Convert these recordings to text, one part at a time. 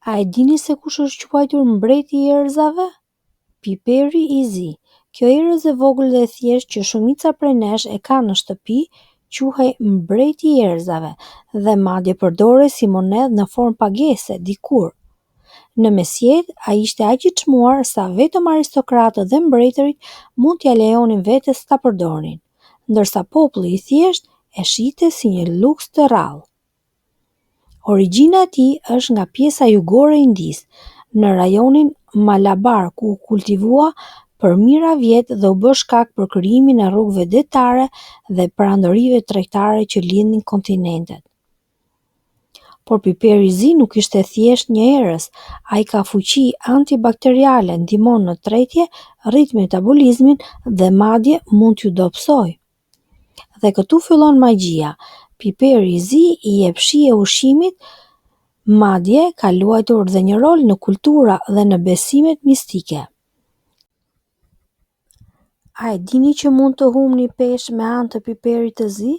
A e dini se kush është quajtur mbreti i erëzave? Piperi i zi. Kjo erëz e vogël dhe e thjeshtë që shumica prej nesh e ka në shtëpi, quhej mbreti i erëzave dhe madje përdorej si monedhë në formë pagese dikur. Në mesjet, ai ishte aq i çmuar sa vetëm aristokratët dhe mbretërit mund t'ja lejonin vetes ta përdornin, ndërsa populli i thjeshtë e shihte si një luks të rrallë. Origjina e tij është nga pjesa jugore e Indisë, në rajonin Malabar, ku u kultivua për mijëra vjet dhe u bë shkak për krijimin e rrugëve detare dhe perandorive tregtare që lidhnin kontinentet. Por piperi i zi nuk ishte thjesht një erëz, ai ka fuqi antibakteriale, ndihmon në tretje, rrit metabolizmin dhe madje mund t'ju dobësojë. Dhe këtu fillon magjia. Piperi i zi i jep shije ushqimit, madje ka luajtur dhe një rol në kultura dhe në besimet mistike. A e dini që mund të humni peshë me anë të piperit të zi?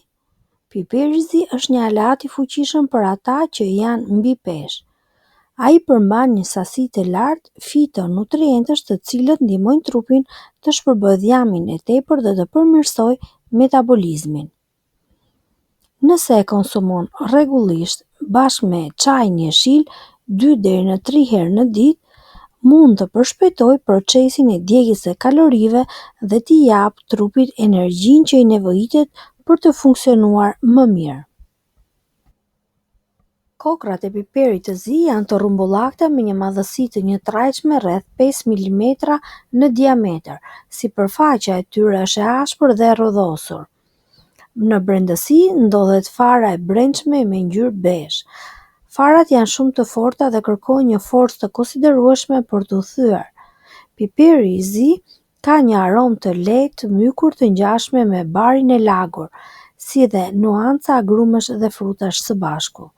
Piperi i zi është një aleat i fuqishëm për ata që janë mbi peshë. Ai përmban një sasi të lartë fitonutrientësh të cilët ndihmojnë trupin të shpërbëjë dhjamin e tepërt dhe të përmirësojë metabolizmin. Nëse e konsumon rregullisht bashkë me çajin jeshil 2 deri në 3 herë në ditë, mund të përshpejtojë procesin e djegjes së kalorive dhe t'i japë trupit energjinë që i nevojitet për të funksionuar më mirë. Kokrat e piperit të zi janë të rrumbullakta me një madhësi të njëtrajtshme rreth 5 mm në diametër, sipërfaqja e tyre është e ashpër dhe rrëdhosur. Në brendësi ndodhet fara e brendshme me ngjyrë bezh. Farat janë shumë të forta dhe kërkojnë një forcë të konsiderueshme për t'u thyer. Piperi i zi ka një aromë të lehtë, mykur të ngjashme me barin e lagur, si dhe nuanca agrumesh dhe frutash së bashku.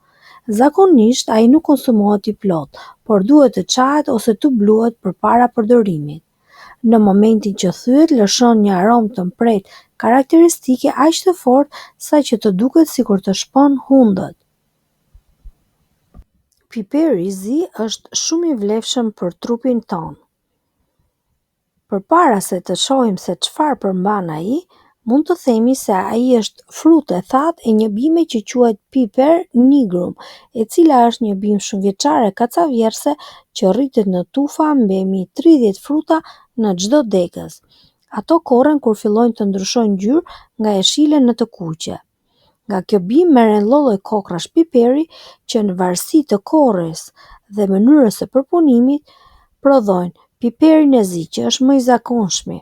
Zakonisht ai nuk konsumohet i plot, por duhet të çahet ose të bluhet përpara përdorimit. Në momentin që thyet, lëshon një aromë të mprejtë karakteristike aq të fortë sa që të duket sikur të shpon hundët. Piperi i zi është shumë i vlefshëm për trupin tonë. Përpara se të shohim se çfarë përmban ai, mund të themi se ai është frutë e thatë e një bime që quhet Piper nigrum, e cila është një bimë shumëvjeçare kacavjerse që rritet në tufa mbi 30 fruta në çdo degës. Ato korren kur fillojnë të ndryshojnë ngjyrë nga jeshile në të kuqe. Nga kjo bimë merren lloj-lloj kokrash piperi që në varësi të korres dhe mënyrës së përpunimit prodhojnë piperin e zi që është më i zakonshmi,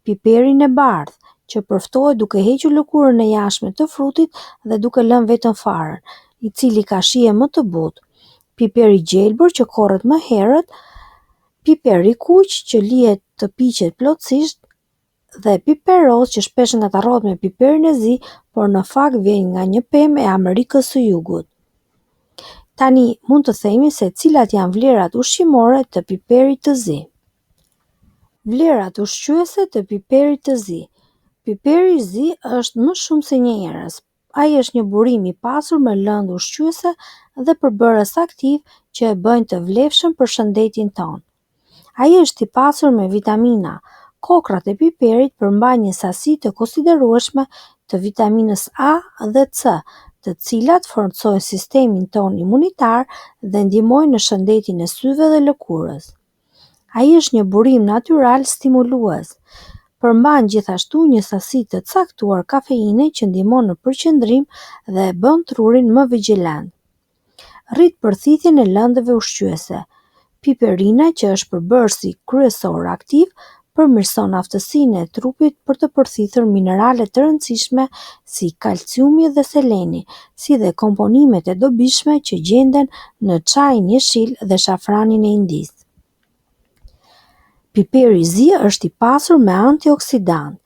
piperin e bardhë që përftohet duke hequr lëkurën e jashtme të frutit dhe duke lënë vetëm farën, i cili ka shije më të butë, piperi i gjelbër që korret më herët, piperi i kuq që lihet të piqet plotësisht dhe piper roz që shpesh ngatarrohet me piperin e zi, por në fakt vjen nga një pemë e Amerikës së Jugut. Tani mund të themi se cilat janë vlerat ushqimore të piperit të zi. Vlerat ushqyese të piperit të zi. Piperi i zi është më shumë se një erëz. Ai është një burim i pasur me lëndë ushqyese dhe përbërës aktiv që e bëjnë të vlefshëm për shëndetin tonë. Ai është i pasur me vitamina. Kokrat e piperit përmbajnë një sasi të konsiderueshme të vitaminës A dhe C, të cilat forcojnë sistemin ton imunitar dhe ndihmojnë në shëndetin e syve dhe lëkurës. Ai është një burim natyral stimulues. Përmban gjithashtu një sasi të caktuar kafeine që ndihmon në përqendrim dhe e bën trurin më vigjilent. Rrit përthithjen e lëndëve ushqyese. Piperina, që është përbërësi kryesor aktiv, përmirëson aftësinë e trupit për të përthithur minerale të rëndësishme si kalciumi dhe seleni, si dhe komponimet e dobishme që gjenden në çajin jeshil dhe shafranin e Indisë. Piperi i zi është i pasur me antioksidant.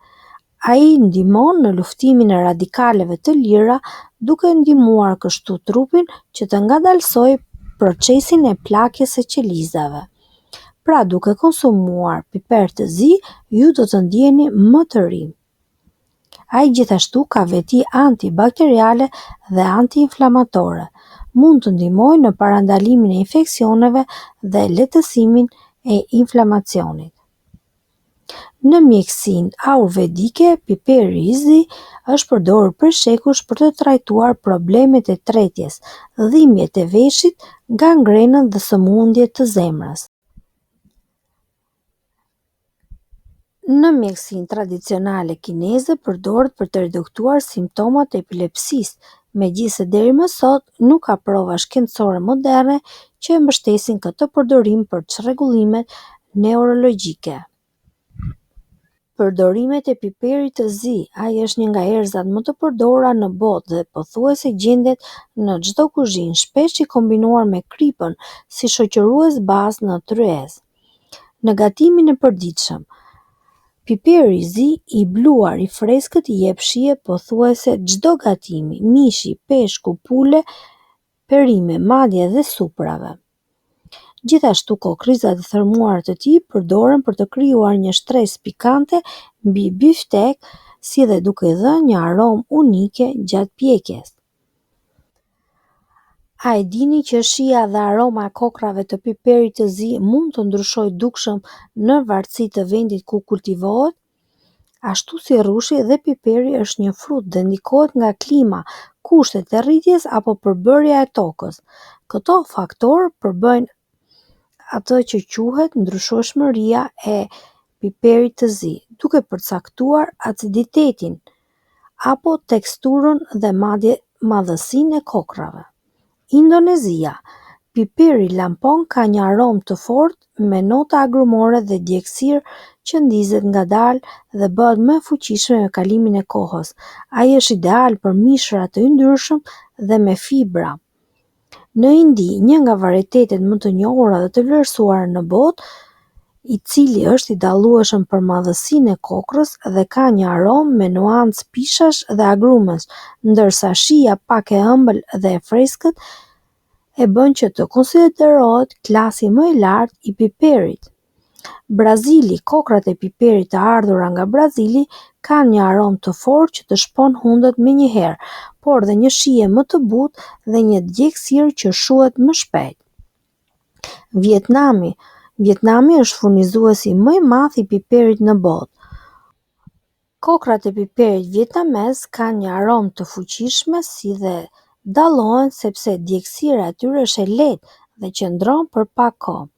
Ai ndihmon në luftimin e radikaleve të lira, duke ndihmuar kështu trupin që të ngadalsojë procesin e plakjes së qelizave. Pra, duke konsumuar piper të zi, ju do të ndjeni më të ri. Ai gjithashtu ka veti antibakteriale dhe antiinflamatore. mund të ndihmojnë në parandalimin e infeksioneve dhe lehtësimin e inflamacionit. Në mjekësinë ayurvedike, piperi i zi është përdorur për shekush për të trajtuar problemet e tretjes, dhimbjet e veshit, gangrenën dhe sëmundjet të zemrës. Në mjekësinë tradicionale kineze përdoret për të reduktuar simptomat e epilepsisë, megjithëse deri më sot nuk ka prova shkencore moderne që e mbështesin këtë përdorim për çrregullimet neurologjike. Përdorimet e piperit të zi, ai është një nga erëzat më të përdorura në botë dhe pothuajse gjendet në çdo kuzhinë, shpesh i kombinuar me kripën si shoqërues bazë në tryezë. Në gatimin e përditshëm, piperi i zi i bluar i freskët i jep shije pothuajse çdo gatimi, mishi, peshku, pule, perime, madje edhe suprave. Gjithashtu kokrizat e thermuara të tij përdoren për të krijuar një shtresë pikante mbi biftek, si dhe duke i dhënë një aromë unike gjatë pjekjes. A e dini që shija dhe aroma e kokrave të piperit të zi mund të ndryshojë dukshëm në varësi të vendit ku kultivohet? Ashtu si rrushi dhe piperi është një frut dhe ndikohet nga klima, kushtet e rritjes apo përbërja e tokës. Këto faktorë përbëjnë atë që quhet ndryshueshmëria e piperit të zi, duke përcaktuar aciditetin apo teksturën dhe madje madhësinë e kokrave. Indonezia. Piperi lampon ka një aromë të fortë me nota agrumore dhe djegsirë që ndizet ngadalë dhe bëhet më e fuqishme me kalimin e kohës. Ai është ideal për mishra të yndyrshëm dhe me fibra. Në Indi, një nga varietetet më të njohura dhe të vlerësuara në botë, i cili është i dallueshëm për madhësinë e kokrës dhe ka një aromë me nuancë pishash dhe agrumësh, ndërsa shija pak e ëmbël dhe e freskët e bën që të konsiderohet klasi më i lartë i piperit. Brazili, kokrat e piperit të ardhura nga Brazili kanë një aromë të fortë që të shpon hundët menjëherë, por dhe një shije më të butë dhe një djegsirë që shuhet më shpejt. Vietnami është furnizuesi më i madh i piperit në botë. Kokrat e piperit vietnamez kanë një aromë të fuqishme si dhe dallohen sepse djegsira e tyre është e lehtë dhe qëndron për pak kohë.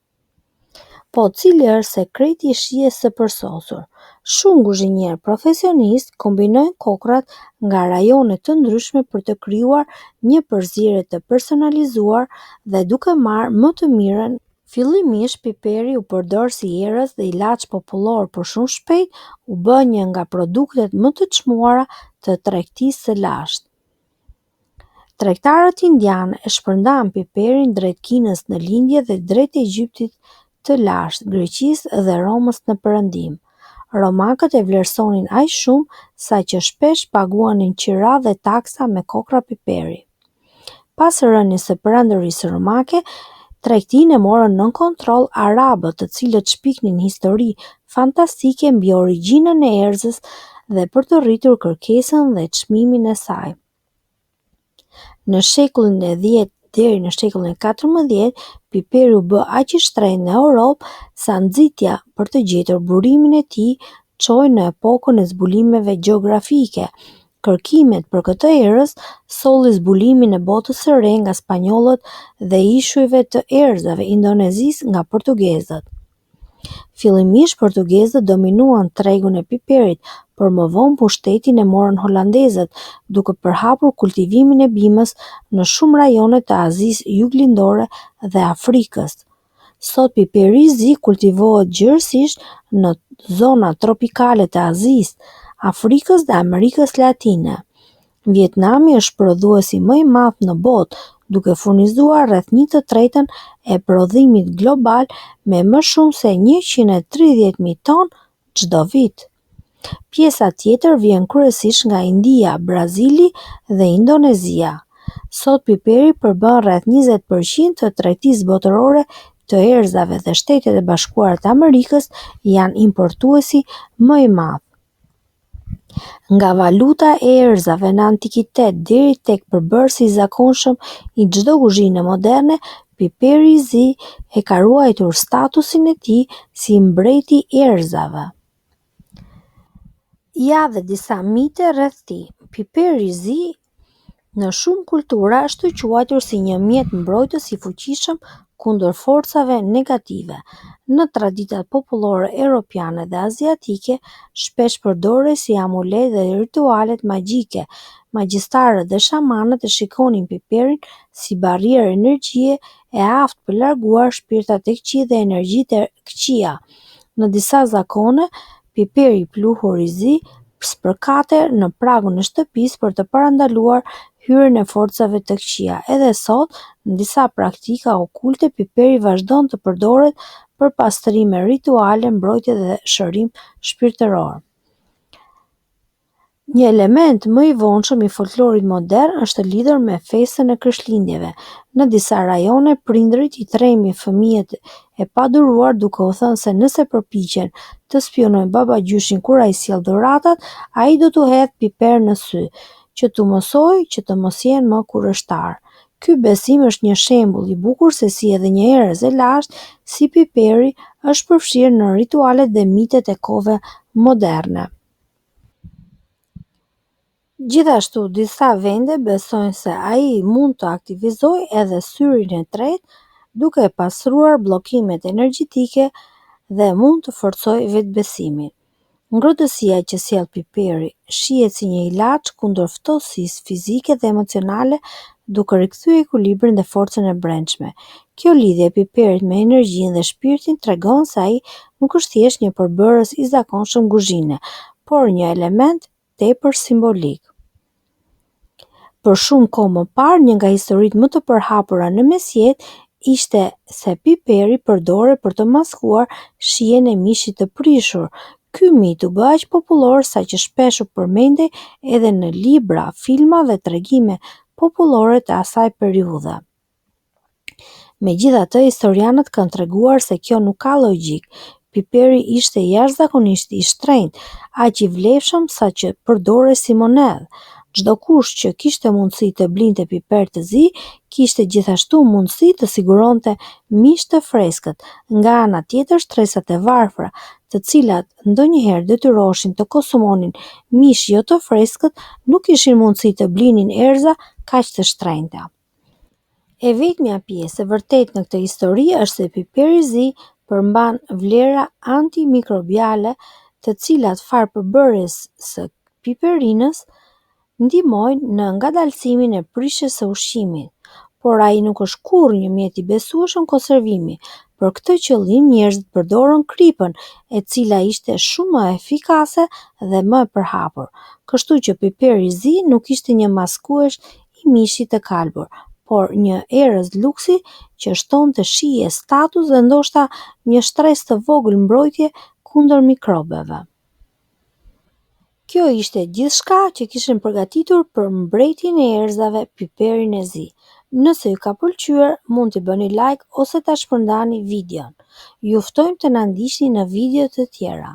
Po, cili është sekreti i shijes së përsosur? Shumë kuzhinierë profesionistë kombinojnë kokrat nga rajone të ndryshme për të krijuar një përzierje të personalizuar dhe duke marrë më të mirën. Fillimisht piperi u përdor si erëz dhe ilaç popullor, por shumë shpejt u bë një nga produktet më të çmuara të tregtisë së lashtë. Tregtarët indianë e shpërndan piperin drejt Kinës në lindje dhe drejt Egjiptit të lashtë, Greqisë dhe Romës në perëndim. Romakët e vlerësonin aq shumë sa që shpesh paguanin qira dhe taksa me kokra piperi. Pas rënies së perandorisë romake, tregtinë e morën nën kontroll arabët, të cilët shpiknin histori fantastike mbi origjinën e erëzës dhe për të rritur kërkesën dhe çmimin e saj. Në shekullin e 10 deri në shekullin e 14, piperi u bë aq i shtrenjtë në Europë sa nxitja për të gjetur burimin e tij çoi në epokën e zbulimeve gjeografike. Kërkimet për këtë erëz solli zbulimin e botës së re nga spanjollët dhe ishujve të erëzave indonezisë nga portugezët. Fillimisht portugezët dominuan tregun e piperit, por më vonë pushtetin e morën holandezët, duke përhapur kultivimin e bimës në shumë rajone të Azisë Juglindore dhe Afrikës. Sot piperi i zi kultivohet gjërësisht në zona tropikale të Azisë, Afrikës dhe Amerikës Latine. Vietnami është prodhuesi më i madh në botë, duke furnizuar rreth 1/3 e prodhimit global me më shumë se 130.000 tonë çdo vit. Pjesa tjetër vjen kryesisht nga India, Brazili dhe Indonezia. Sot piperi përbën rreth 20% të tregtisë botërore të erëzave dhe Shtetet e Bashkuara të Amerikës janë importuesi më i madh. Nga valuta e erëzave në antikitet deri tek përbërësi i zakonshëm i çdo kuzhine moderne, piperi i zi e ka ruajtur statusin e tij si mbreti i erëzave. Ja dhe disa mite rreth tij. Piperi i zi në shumë kultura është i quajtur si një mjet mbrojtës i fuqishëm kundër forcave negative. Në traditat popullore europiane dhe aziatike, shpesh përdorej si amulet dhe ritualet magjike. Magjistarët dhe shamanët e shikonin piperin si barrierë energjie e aftë për larguar shpirtat e këqij dhe energjitë e këqija. Në disa zakone, piperi i pluhur i zi spërkatet në pragun e shtëpisë për të parandaluar hyrjen e forcave të këqija. Edhe sot, në disa praktika okulte, piperi vazhdon të përdoret për pastrime rituale, mbrojtje dhe shërim shpirtëror. Një element më i vonshëm i folklorit modern është lidhur me festën e Krishtlindjeve. Në disa rajone, prindërit i trejnë fëmijët e paduruar duke u thënë se nëse përpiqen të spionojnë babagjyshin kur ai sjell dhuratat, ai do t'u hedhë piper në sy, që t'u mësojë që të mos jenë më kurrështar. Ky besim është një shembull i bukur se si edhe një erëz e lashtë si piperi është përfshirë në ritualet dhe mitet e kohëve moderne. Gjithashtu, disa vende besojnë se ai mund të aktivizojë edhe syrin e tretë duke pastruar bllokimet energjetike dhe mund të forcojë vetbesimin. Ngrohtësia që sjell piperi shihet si një ilaç kundër ftohësisë fizike dhe emocionale, duke rikthyer ekuilibrin dhe forcën e brendshme. Kjo lidhje e piperit me energjinë dhe shpirtin tregon se ai nuk është thjesht një përbërës i zakonshëm kuzhine, por një element tepër simbolik. Për shumë kohë më parë, një nga historitë më të përhapura në mesjetë ishte se piperi përdoret për të maskuar shijen e mishit të prishur. Ky mit u bë aq popullor saqë shpesh u përmendej edhe në libra, filma dhe tregime popullore të asaj periudhe. Megjithatë, historianët kanë treguar se kjo nuk ka logjik. Piperi ishte jashtëzakonisht i shtrenjtë, aq i vlefshëm saqë përdorej si monedhë. Çdo kush që kishte mundësi të blinte piper të zi, kishte gjithashtu mundësi të siguronte mish të freskët. Nga ana tjetër, shtresat e varfra, të cilat ndonjëherë detyroheshin të konsumonin mish jo të freskët, nuk kishin mundësi të blinin erëza kaq të shtrenjta. E vetmja pjesë e vërtetë në këtë histori është se piperi i zi përmban vlera antimikrobiale, të cilat farpërbërjes së piperinës ndihmojnë në ngadalësimin e prishjes së ushqimit, por ai nuk është kurrë një mjet i besueshëm konservimi. Për këtë qëllim njerëzit përdorën kripën, e cila ishte shumë më efikase dhe më e përhapur. Kështu që piperi i zi nuk ishte një maskues i mishit të kalbur, por një erëz luksi që shtonte shije, status dhe ndoshta një shtresë të vogël mbrojtje kundër mikrobeve. Kjo ishte gjithçka që kishin përgatitur për mbretin e erëzave, piperin e zi. Nëse ju ka pëlqyer, mund t'i bëni like ose ta shpërndani videon. Ju ftojmë të na ndiqni në video të tjera.